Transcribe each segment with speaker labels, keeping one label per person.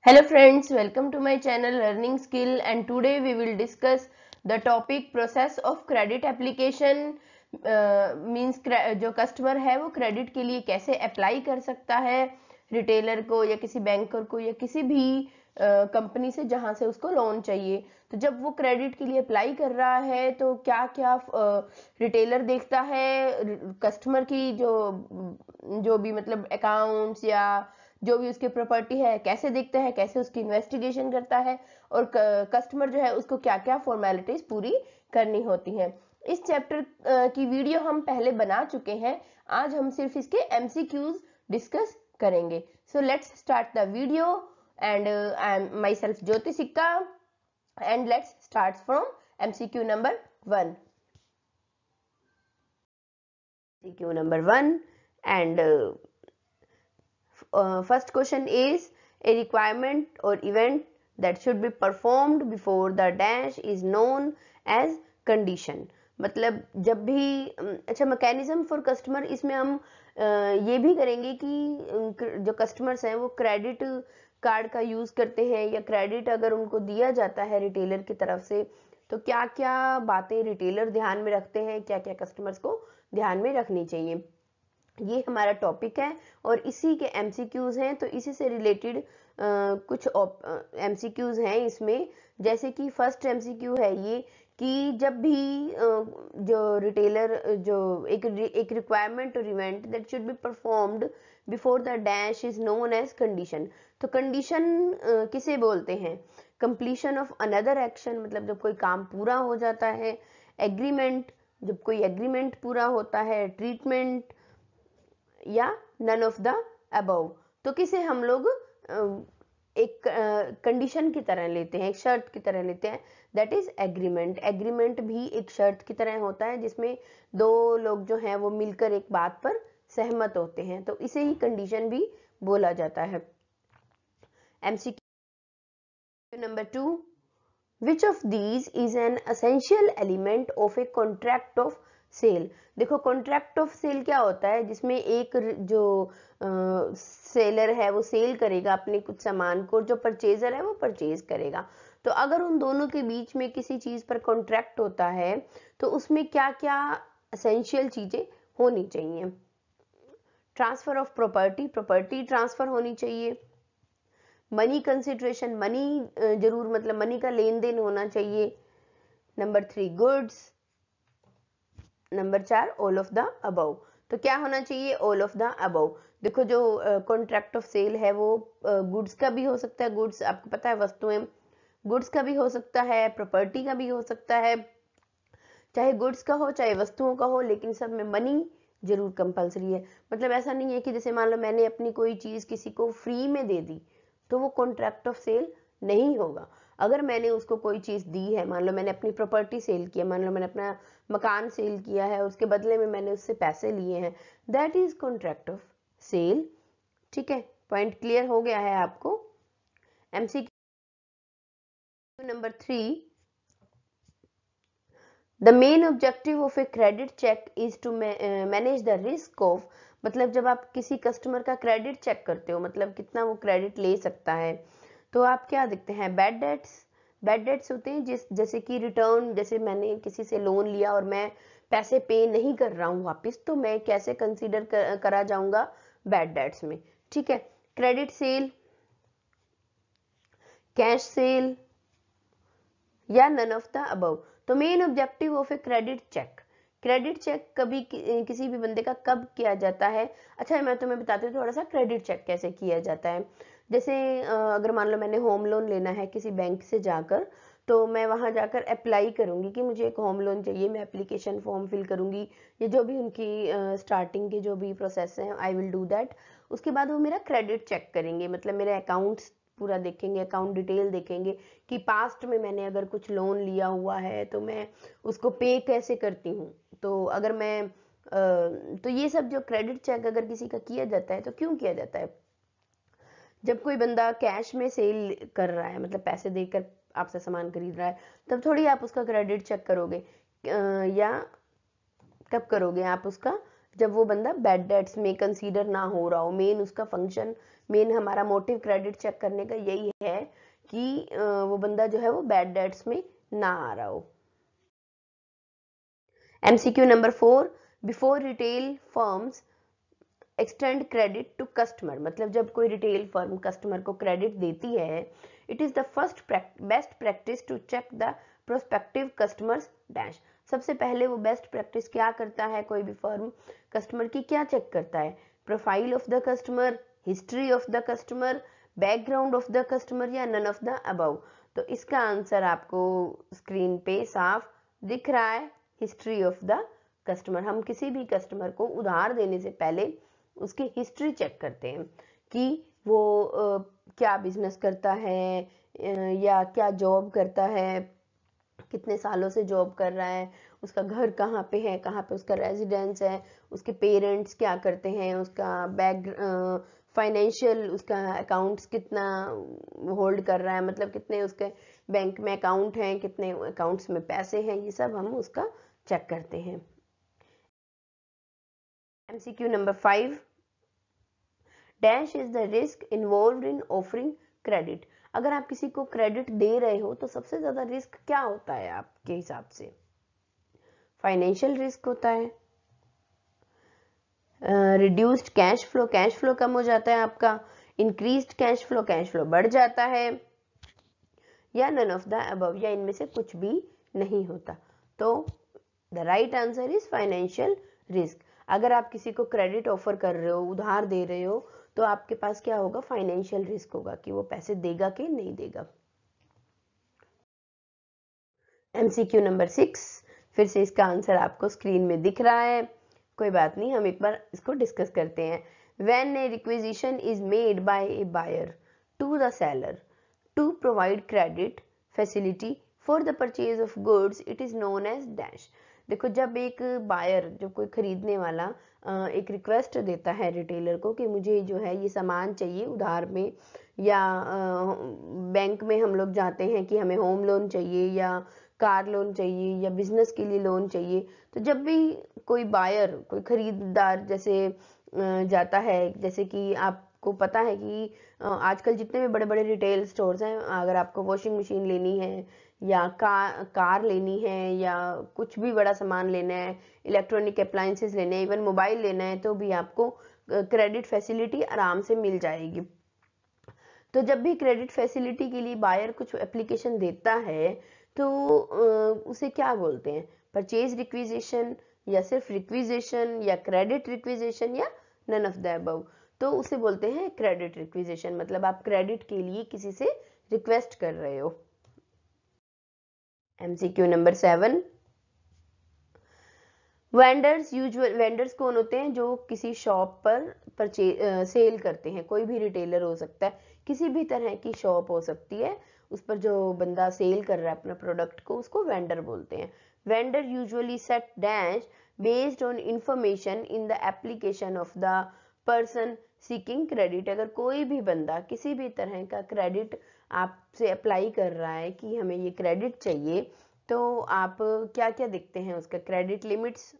Speaker 1: Hello friends, welcome to my channel Learning Skill, and today we will discuss the topic process of credit application. Means जो customer है वो credit के लिए कैसे apply कर सकता है रिटेलर को या किसी बैंकर को या किसी भी कंपनी से जहां से उसको लोन चाहिए। तो जब वो क्रेडिट के लिए अप्लाई कर रहा है तो क्या क्या रिटेलर देखता है, कस्टमर की जो भी मतलब अकाउंट्स या जो भी उसकी प्रॉपर्टी है कैसे देखता है, कैसे उसकी इन्वेस्टिगेशन करता है, और कस्टमर जो है उसको क्या क्या फॉर्मेलिटीज पूरी करनी होती हैं। इस चैप्टर की वीडियो हम पहले बना चुके हैं। आज हम सिर्फ इसके एमसीक्यूज डिस्कस करेंगे। So let's start the video and I am myself Jyoti Sikka and let's start from MCQ number 1। MCQ number 1 and first question is a requirement or event that should be performed before the dash is known as condition। मतलब जब भी अच्छा mechanism for customer, इसमें हम ये भी करेंगे कि जो कस्टमर्स हैं वो क्रेडिट कार्ड का यूज करते हैं या क्रेडिट अगर उनको दिया जाता है रिटेलर की तरफ से तो क्या क्या बातें रिटेलर ध्यान में रखते हैं, क्या क्या कस्टमर्स को ध्यान में रखनी चाहिए। ये हमारा टॉपिक है और इसी के एमसीक्यूज हैं। तो इसी से रिलेटेड कुछ एमसीक्यूज हैं इसमें। जैसे कि फर्स्ट एमसीक्यू है ये कि जब भी जो रिटेलर जो एक रिक्वायरमेंट और event that should be performed before the dash is known as condition. तो कंडीशन किसे बोलते हैं? कंप्लीशन ऑफ अनदर एक्शन, मतलब जब कोई काम पूरा हो जाता है। एग्रीमेंट, जब कोई एग्रीमेंट पूरा होता है। ट्रीटमेंट या नन ऑफ द अबव। तो किसे हम लोग एक कंडीशन की तरह लेते हैं, एक शर्त की तरह लेते हैं, दैट इज एग्रीमेंट। एग्रीमेंट भी एक शर्त की तरह होता है जिसमें दो लोग जो हैं वो मिलकर एक बात पर सहमत होते हैं, तो इसे ही कंडीशन भी बोला जाता है। MCQ number 2, which of these is an essential element of a contract of sale. देखो कॉन्ट्रैक्ट ऑफ सेल क्या होता है, जिसमें एक जो सेलर है वो सेल करेगा अपने कुछ सामान को, जो परचेजर है वो परचेज करेगा। तो अगर उन दोनों के बीच में किसी चीज पर कॉन्ट्रैक्ट होता है तो उसमें क्या क्या एसेंशियल चीजें होनी चाहिए। Transfer of property, property transfer होनी चाहिए। मनी कंसिडरेशन, मनी जरूर मतलब मनी का लेन देन होना चाहिए। Number 3 goods. Number 4 all of the above. तो क्या होना चाहिए? All of the above. देखो जो कॉन्ट्रैक्ट ऑफ सेल है वो गुड्स का भी हो सकता है, गुड्स आपको पता है वस्तुएं, गुड्स का भी हो सकता है, प्रॉपर्टी का भी हो सकता है, चाहे गुड्स का हो चाहे वस्तुओं का हो, लेकिन सब में मनी जरूर कंपलसरी है। मतलब ऐसा नहीं है कि जैसे मान लो मैंने अपनी कोई चीज किसी को फ्री में दे दी तो वो कॉन्ट्रैक्ट ऑफ सेल नहीं होगा। अगर मैंने उसको कोई चीज दी है, मान लो मैंने अपनी प्रॉपर्टी सेल किया, मान लो मैंने अपना मकान सेल किया है, उसके बदले में मैंने उससे पैसे लिए हैं, that is contract of sale. ठीक है, पॉइंट क्लियर हो गया है आपको। MCQ number 3, the main objective of a credit check is to manage the risk of. मतलब जब आप किसी कस्टमर का क्रेडिट चेक करते हो, मतलब कितना वो क्रेडिट ले सकता है, तो आप क्या देखते हैं? Bad debts. बैड डेट्स होते हैं जैसे कि रिटर्न, जैसे मैंने किसी से लोन लिया और मैं पैसे पे नहीं कर रहा हूँ वापस, तो मैं कैसे कंसीडर करा जाऊंगा? बैड डेट्स में। ठीक है, क्रेडिट सेल, कैश सेल या नन ऑफ द अबव। तो main objective of a credit check, credit check कभी किसी भी बंदे का कब किया जाता है? अच्छा मैं तुम्हें बताती हूँ थोड़ा सा क्रेडिट चेक कैसे किया जाता है। जैसे अगर मान लो मैंने होम लोन लेना है किसी बैंक से जाकर, तो मैं वहां जाकर अप्लाई करूंगी कि मुझे एक होम लोन चाहिए, मैं एप्लीकेशन फॉर्म फिल करूंगी, ये जो भी उनकी स्टार्टिंग के जो भी प्रोसेस है आई विल डू दैट। उसके बाद वो मेरा क्रेडिट चेक करेंगे, मतलब मेरे अकाउंट्स पूरा देखेंगे, अकाउंट डिटेल देखेंगे कि पास्ट में मैंने अगर कुछ लोन लिया हुआ है तो मैं उसको पे कैसे करती हूँ। तो अगर मैं तो ये सब जो क्रेडिट चेक अगर किसी का किया जाता है तो क्यों किया जाता है? जब कोई बंदा कैश में सेल कर रहा है, मतलब पैसे देकर आपसे सामान खरीद रहा है, तब थोड़ी आप उसका क्रेडिट चेक करोगे, या कब करोगे आप उसका जब वो बंदा बैड डेट्स में कंसीडर ना हो रहा हो। मेन उसका फंक्शन, मेन हमारा मोटिव क्रेडिट चेक करने का यही है कि वो बंदा जो है वो बैड डेट्स में ना आ रहा हो। MCQ number 4, before retail firms extend credit to customer, मतलब जब कोई रिटेल फर्म कस्टमर को क्रेडिट देती है, it is the first best practice to check the prospective customers dash. सबसे पहले वो बेस्ट प्रैक्टिस क्या करता है, कोई भी फर्म कस्टमर की क्या चेक करता है, profile of the customer, history of the customer, background of the customer, या नन ऑफ द अबव। तो इसका आंसर आपको स्क्रीन पे साफ दिख रहा है, हिस्ट्री ऑफ द कस्टमर। हम किसी भी कस्टमर को उधार देने से पहले उसकी हिस्ट्री चेक करते हैं कि वो क्या बिजनेस करता है, या क्या जॉब करता है, कितने सालों से जॉब कर रहा है, उसका घर कहाँ पे है, कहाँ पे उसका रेजिडेंस है, उसके पेरेंट्स क्या करते हैं, उसका बैक फाइनेंशियल, उसका अकाउंट्स कितना होल्ड कर रहा है, मतलब कितने उसके बैंक में अकाउंट हैं, कितने अकाउंट्स में पैसे हैं, ये सब हम उसका चेक करते हैं। MCQ number 5, dash is the risk involved in offering credit. अगर आप किसी को क्रेडिट दे रहे हो तो सबसे ज्यादा रिस्क क्या होता है आपके हिसाब से? फाइनेंशियल रिस्क होता है, रिड्यूस्ड कैश फ्लो कम हो जाता है आपका, इंक्रीज्ड कैश फ्लो बढ़ जाता है, या नन ऑफ द अबव, या इनमें से कुछ भी नहीं होता। तो the right answer is financial risk. अगर आप किसी को क्रेडिट ऑफर कर रहे हो, उधार दे रहे हो, तो आपके पास क्या होगा, फाइनेंशियल रिस्क होगा कि वो पैसे देगा कि नहीं देगा। MCQ नंबर 6, फिर से इसका आंसर आपको स्क्रीन में दिख रहा है, कोई बात नहीं, हम एक बार इसको डिस्कस करते हैं। When a requisition is made by a buyer to the seller to provide credit facility for the purchase of goods, it is known as dash। देखो, जब एक बायर, जब कोई खरीदने वाला एक रिक्वेस्ट देता है रिटेलर को कि मुझे जो है ये सामान चाहिए उधार में, या बैंक में हम लोग जाते हैं कि हमें होम लोन चाहिए, या कार लोन चाहिए, या बिजनेस के लिए लोन चाहिए, तो जब भी कोई बायर, कोई खरीदार जैसे जाता है, जैसे कि आपको पता है कि आजकल जितने भी बड़े बड़े रिटेल स्टोर्स हैं, अगर आपको वॉशिंग मशीन लेनी है, या कार लेनी है, या कुछ भी बड़ा सामान लेना है, इलेक्ट्रॉनिक अप्लायंसेस लेने हैं, इवन मोबाइल लेना है, तो भी आपको क्रेडिट फैसिलिटी आराम से मिल जाएगी। तो जब भी क्रेडिट फैसिलिटी के लिए बायर कुछ एप्लीकेशन देता है, तो उसे क्या बोलते हैं, परचेज रिक्विजिशन, या सिर्फ रिक्विजिशन, या क्रेडिट रिक्विजिशन, या नन ऑफ द अबव। तो उसे बोलते हैं क्रेडिट रिक्विजिशन, मतलब आप क्रेडिट के लिए किसी से रिक्वेस्ट कर रहे हो। MCQ नंबर 7, वेंडर्स कौन होते हैं, जो किसी शॉप पर सेल करते हैं, कोई भी रिटेलर हो सकता है, किसी भी तरह की शॉप हो सकती है, उस पर जो बंदा सेल कर रहा है अपना प्रोडक्ट को, उसको वेंडर बोलते हैं। Vendor usually set dash based on information in the application of the person seeking credit. अगर कोई भी बंदा किसी भी तरह का क्रेडिट आपसे अप्लाई कर रहा है कि हमें ये क्रेडिट चाहिए, तो आप क्या क्या देखते हैं, उसका credit limits,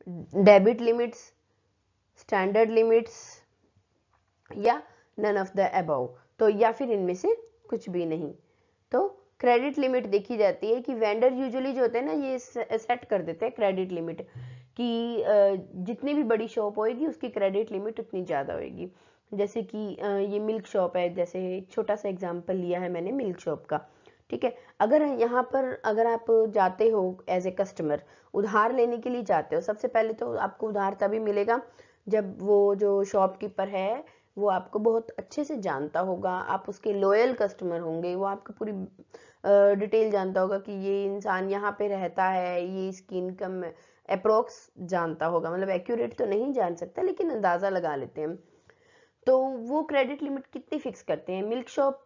Speaker 1: debit limits, standard limits, या नन ऑफ द अबव। तो या फिर इनमें से कुछ भी नहीं। तो क्रेडिट लिमिट देखी जाती है कि वेंडर यूजुअली जो होते हैं ना, ये सेट कर देते हैं क्रेडिट लिमिट कि जितनी भी बड़ी शॉप होएगी उसकी क्रेडिट लिमिट उतनी ज़्यादा होएगी। जैसे कि ये मिल्क शॉप है, जैसे छोटा सा एग्जांपल लिया है मैंने मिल्क शॉप का, ठीक है। अगर यहाँ पर अगर आप जाते हो एज ए कस्टमर, उधार लेने के लिए जाते हो, सबसे पहले तो आपको उधार तभी मिलेगा जब वो जो शॉपकीपर है वो आपको बहुत अच्छे से जानता होगा, आप उसके लॉयल कस्टमर होंगे, वो आपको पूरी डिटेल जानता होगा कि ये इंसान यहाँ पे रहता है, ये इसकी इनकम अप्रोक्स जानता होगा, मतलब एक्यूरेट तो नहीं जान सकता लेकिन अंदाज़ा लगा लेते हैं। तो वो क्रेडिट लिमिट कितनी फिक्स करते हैं, मिल्क शॉप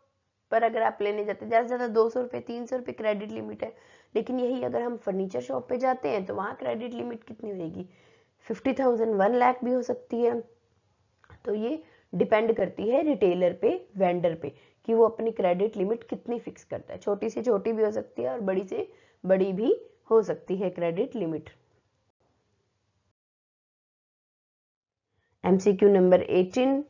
Speaker 1: पर अगर आप लेने जाते हैं ज़्यादा से ज़्यादा 200 रुपये 300 रुपये क्रेडिट लिमिट है, लेकिन यही अगर हम फर्नीचर शॉप पे जाते हैं तो वहाँ क्रेडिट लिमिट कितनी होगी, 50,000 1 लाख भी हो सकती है। तो ये डिपेंड करती है रिटेलर पे, वेंडर पे, कि वो अपनी क्रेडिट लिमिट कितनी फिक्स करता है। छोटी से छोटी भी हो सकती है और बड़ी से बड़ी भी हो सकती है credit limit. MCQ number 18,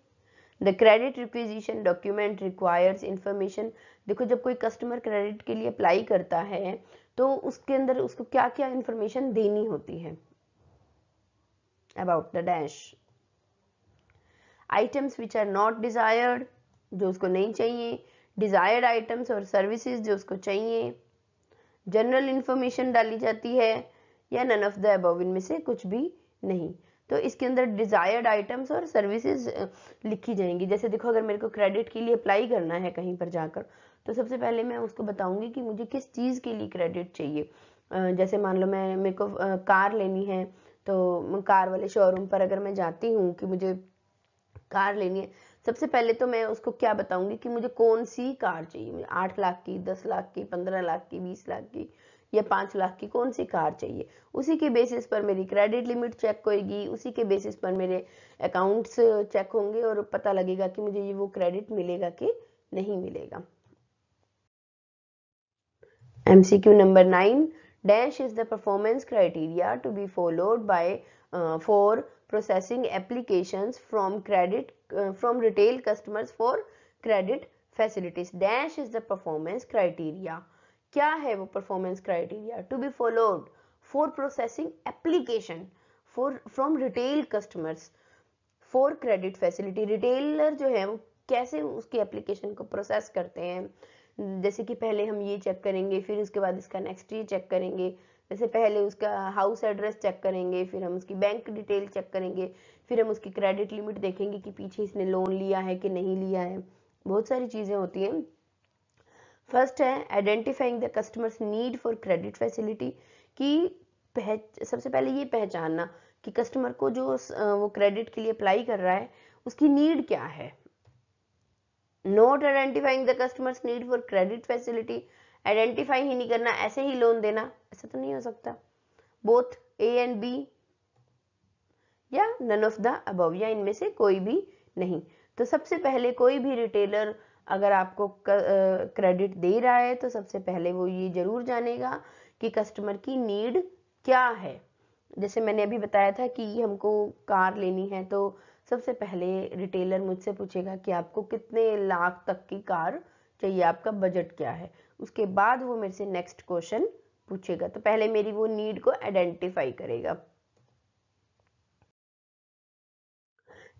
Speaker 1: the credit requisition document requires information. देखो जब कोई कस्टमर क्रेडिट के लिए अप्लाई करता है तो उसके अंदर उसको क्या क्या इंफॉर्मेशन देनी होती है about the dash. Items which are not desired, जो उसको नहीं चाहिए, डिजायर्ड आइटम्स और सर्विसेज जो उसको चाहिए, जनरल इंफॉर्मेशन डाली जाती है, या नन ऑफ द अबव, इनमें से कुछ भी नहीं। तो इसके अंदर डिजायर्ड आइटम्स और सर्विसेज लिखी जाएंगी। जैसे देखो अगर मेरे को क्रेडिट के लिए अप्लाई करना है कहीं पर जाकर, तो सबसे पहले मैं उसको बताऊंगी कि मुझे किस चीज़ के लिए क्रेडिट चाहिए। जैसे मान लो मेरे को कार लेनी है, तो कार वाले शोरूम पर अगर मैं जाती हूँ कि मुझे कार लेनी है, सबसे पहले तो मैं उसको क्या बताऊंगी कि मुझे कौन सी कार चाहिए, मुझे 8 लाख की, 10 लाख की, 15 लाख की, 20 लाख की या 5 लाख की कौन सी कार चाहिए। उसी के बेसिस पर मेरी क्रेडिट लिमिट चेक होगी, उसी के बेसिस पर मेरे अकाउंट्स चेक होंगे और पता लगेगा कि मुझे ये वो क्रेडिट मिलेगा कि नहीं मिलेगा। MCQ number 9, dash is the performance criteria to be followed by for processing applications from from retail customers for credit facilities. Dash is the performance criteria. क्या है वो performance criteria to be followed for processing application for from retail customers for credit facility? Retailer जो है वो कैसे उसकी application को process करते हैं, जैसे कि पहले हम ये चेक करेंगे, फिर उसके बाद इसका नेक्स्ट ये चेक करेंगे। जैसे पहले उसका हाउस एड्रेस चेक करेंगे, फिर हम उसकी बैंक डिटेल चेक करेंगे, फिर हम उसकी क्रेडिट लिमिट देखेंगे कि पीछे इसने लोन लिया है कि नहीं लिया है। बहुत सारी चीज़ें होती हैं। फर्स्ट है identifying the customers need for credit facility, कि सबसे पहले ये पहचानना कि कस्टमर को जो वो क्रेडिट के लिए अप्लाई कर रहा है उसकी नीड क्या है। Not identifying the customers need for credit facility, identify ही नहीं करना, ऐसे ही लोन देना, ऐसा तो नहीं हो सकता। बोथ ए एंड बी या नन ऑफ द अबव, या इनमें से कोई भी नहीं। तो सबसे पहले कोई भी रिटेलर अगर आपको क्रेडिट दे रहा है तो सबसे पहले वो ये जरूर जानेगा कि कस्टमर की नीड क्या है। जैसे मैंने अभी बताया था कि हमको कार लेनी है, तो सबसे पहले रिटेलर मुझसे पूछेगा कि आपको कितने लाख तक की कार चाहिए, आपका बजट क्या है। उसके बाद वो मेरे से नेक्स्ट क्वेश्चन पूछेगा, तो पहले मेरी वो नीड को आइडेंटिफाई करेगा।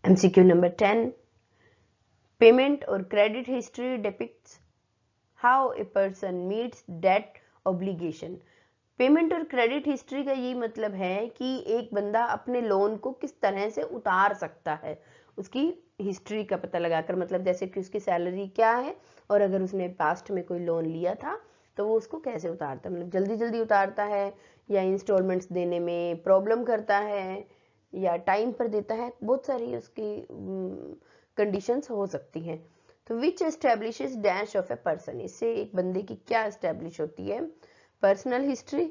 Speaker 1: MCQ नंबर 10, पेमेंट और credit history depicts how a person meets debt obligation. Payment और क्रेडिट हिस्ट्री का यही मतलब है कि एक बंदा अपने लोन को किस तरह से उतार सकता है, उसकी हिस्ट्री का पता लगाकर। मतलब जैसे कि उसकी सैलरी क्या है और अगर उसने पास्ट में कोई लोन लिया था तो वो उसको कैसे उतारता है, मतलब जल्दी जल्दी उतारता है या इंस्टॉलमेंट्स देने में प्रॉब्लम करता है या टाइम पर देता है। बहुत सारी उसकी कंडीशंस हो सकती हैं। तो which establishes dash of a person, इससे एक बंदे की क्या एस्टेब्लिश होती है। पर्सनल हिस्ट्री,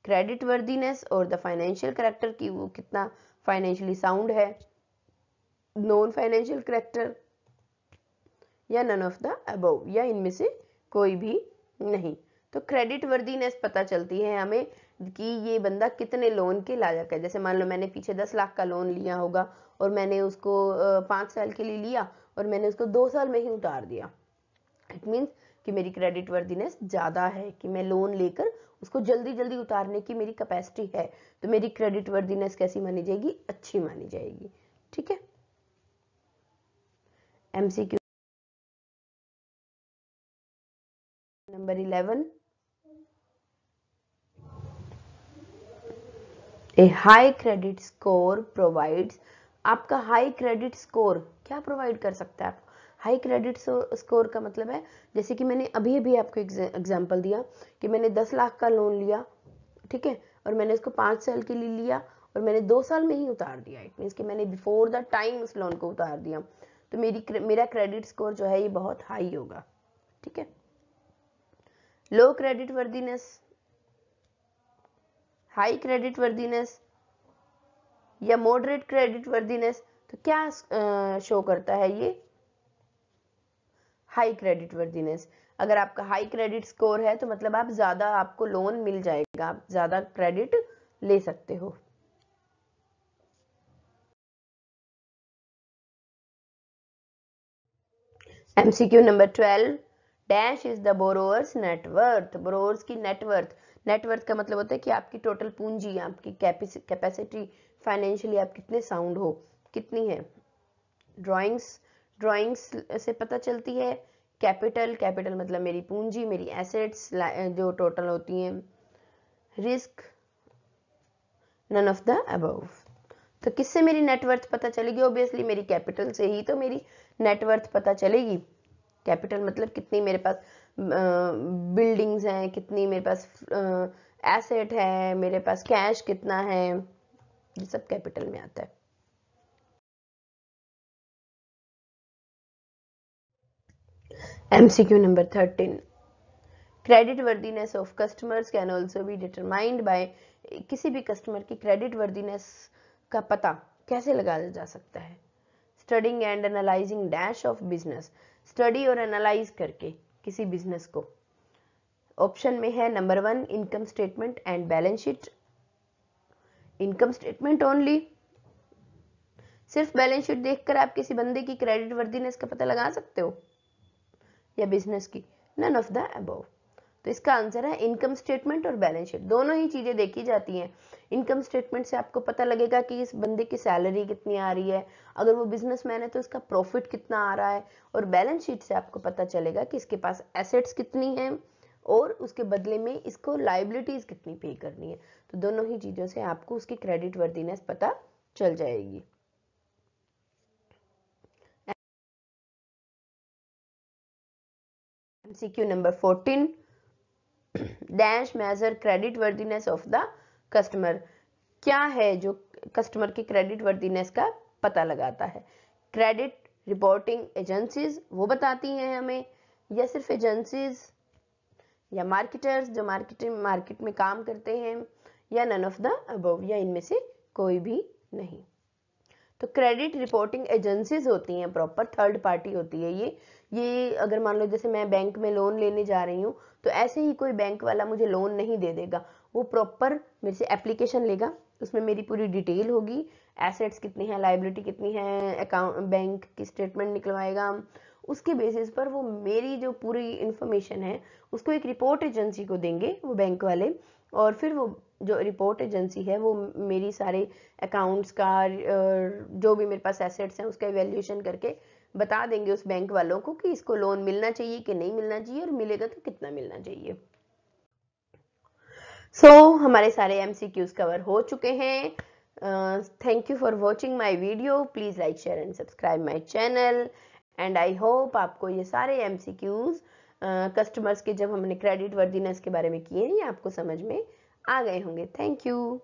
Speaker 1: क्रेडिट वर्दीनेस और द फाइनेंशियल करेक्टर की वो कितना फाइनेंशियली साउंड है, नॉन फाइनेंशियल करेक्टर या नन ऑफ द अबव, या इनमें से कोई भी नहीं। तो क्रेडिट वर्दीनेस पता चलती है हमें कि ये बंदा कितने लोन के लायक है। जैसे मान लो मैंने पीछे 10 लाख का लोन लिया होगा और मैंने उसको 5 साल के लिए लिया और मैंने उसको 2 साल में ही उतार दिया, इट मीन्स कि मेरी क्रेडिट वर्दीनेस ज़्यादा है, कि मैं लोन लेकर उसको जल्दी जल्दी उतारने की मेरी कैपेसिटी है, तो मेरी क्रेडिट वर्दीनेस कैसी मानी जाएगी, अच्छी मानी जाएगी। ठीक है। MCQ नंबर 11, ए हाई क्रेडिट स्कोर प्रोवाइड्स, आपका हाई क्रेडिट स्कोर क्या प्रोवाइड कर सकता है आपको। हाई क्रेडिट स्कोर का मतलब है, जैसे कि मैंने अभी अभी आपको एग्जांपल दिया कि मैंने 10 लाख का लोन लिया, ठीक है, और मैंने उसको 5 साल के लिए लिया और मैंने 2 साल में ही उतार दिया। इट मीन्स कि मैंने बिफोर द टाइम उस लोन को उतार दिया, तो मेरा क्रेडिट स्कोर जो है ये बहुत हाई होगा। ठीक है। Low credit worthiness, high credit worthiness या मॉडरेट क्रेडिट वर्दीनेस, तो क्या शो करता है ये, हाई क्रेडिट वर्दीनेस। अगर आपका हाई क्रेडिट स्कोर है तो मतलब आप ज्यादा, आपको लोन मिल जाएगा, आप ज्यादा क्रेडिट ले सकते हो। MCQ number 12, dash is the borrowers net worth. Borrowers की नेटवर्थ, नेटवर्थ का मतलब होता है कि आपकी टोटल पूंजी, आपकी कैपेसिटी, फाइनेंशियली आप कितने साउंड हो, कितनी है। ड्राइंग्स से पता चलती है। कैपिटल, कैपिटल मतलब मेरी पूंजी, मेरी एसेट्स जो टोटल होती हैं। Risk, none of the above. तो किससे मेरी नेटवर्थ पता चलेगी? ऑब्वियसली मेरी कैपिटल से ही तो मेरी नेटवर्थ पता चलेगी। कैपिटल मतलब कितनी मेरे पास बिल्डिंग्स हैं, कितनी मेरे पास एसेट है, मेरे पास कैश कितना है, ये सब कैपिटल में आता है। MCQ number 13, credit worthiness of customers can also be determined by. किसी भी कस्टमर की क्रेडिट वर्दीनेस का पता कैसे लगाया जा सकता है? Studying and analysing dash of business, study और एनालाइज करके किसी बिजनेस को। ऑप्शन में है number 1 income statement and balance sheet. Income statement only, सिर्फ बैलेंस शीट देखकर आप किसी बंदे की क्रेडिट वर्दीनेस का पता लगा सकते हो, या बिजनेस की? None of the above. तो इसका आंसर है इनकम स्टेटमेंट और बैलेंस शीट, दोनों ही चीजें देखी जाती हैं। इनकम स्टेटमेंट से आपको पता लगेगा कि इस बंदे की सैलरी कितनी आ रही है, अगर वो बिजनेसमैन है तो इसका प्रॉफिट कितना आ रहा है, और बैलेंस शीट से आपको पता चलेगा कि इसके पास एसेट्स कितनी हैं और उसके बदले में इसको लाइबिलिटीज कितनी पे करनी है। तो दोनों ही चीजों से आपको उसकी क्रेडिट वर्दीनेस पता चल जाएगी। MCQ number 14, dash measure credit worthiness of the customer. क्या है जो कस्टमर की क्रेडिट वर्दीनेस का पता लगाता है? क्रेडिट रिपोर्टिंग एजेंसीज वो बताती हैं हमें, या सिर्फ एजेंसीज, या मार्केटर्स जो मार्केट में काम करते हैं, या नन ऑफ द अबव, या इनमें से कोई भी नहीं। तो क्रेडिट रिपोर्टिंग एजेंसीज होती हैं, प्रॉपर थर्ड पार्टी होती है ये अगर मान लो जैसे मैं बैंक में लोन लेने जा रही हूँ, तो ऐसे ही कोई बैंक वाला मुझे लोन नहीं दे देगा। वो प्रॉपर मेरे से एप्लीकेशन लेगा, उसमें मेरी पूरी डिटेल होगी, एसेट्स कितनी है, लाइबिलिटी कितनी है, अकाउंट, बैंक की स्टेटमेंट निकलवाएगा। उसके बेसिस पर वो मेरी जो पूरी इंफॉर्मेशन है उसको एक रिपोर्ट एजेंसी को देंगे वो बैंक वाले, और फिर वो जो रिपोर्ट एजेंसी है वो मेरी सारे अकाउंट्स का जो भी मेरे पास एसेट्स हैं उसका इवैल्यूएशन करके बता देंगे उस बैंक वालों को कि इसको लोन मिलना चाहिए कि नहीं मिलना चाहिए, और मिलेगा तो कितना मिलना चाहिए। हमारे सारे MCQs कवर हो चुके हैं। Thank you for watching my video. Please like, share and subscribe my channel. And I hope आपको ये सारे MCQs कस्टमर्स के जब हमने क्रेडिट वर्दीनेस के बारे में किए हैं ये आपको समझ में आ गए होंगे। Thank you.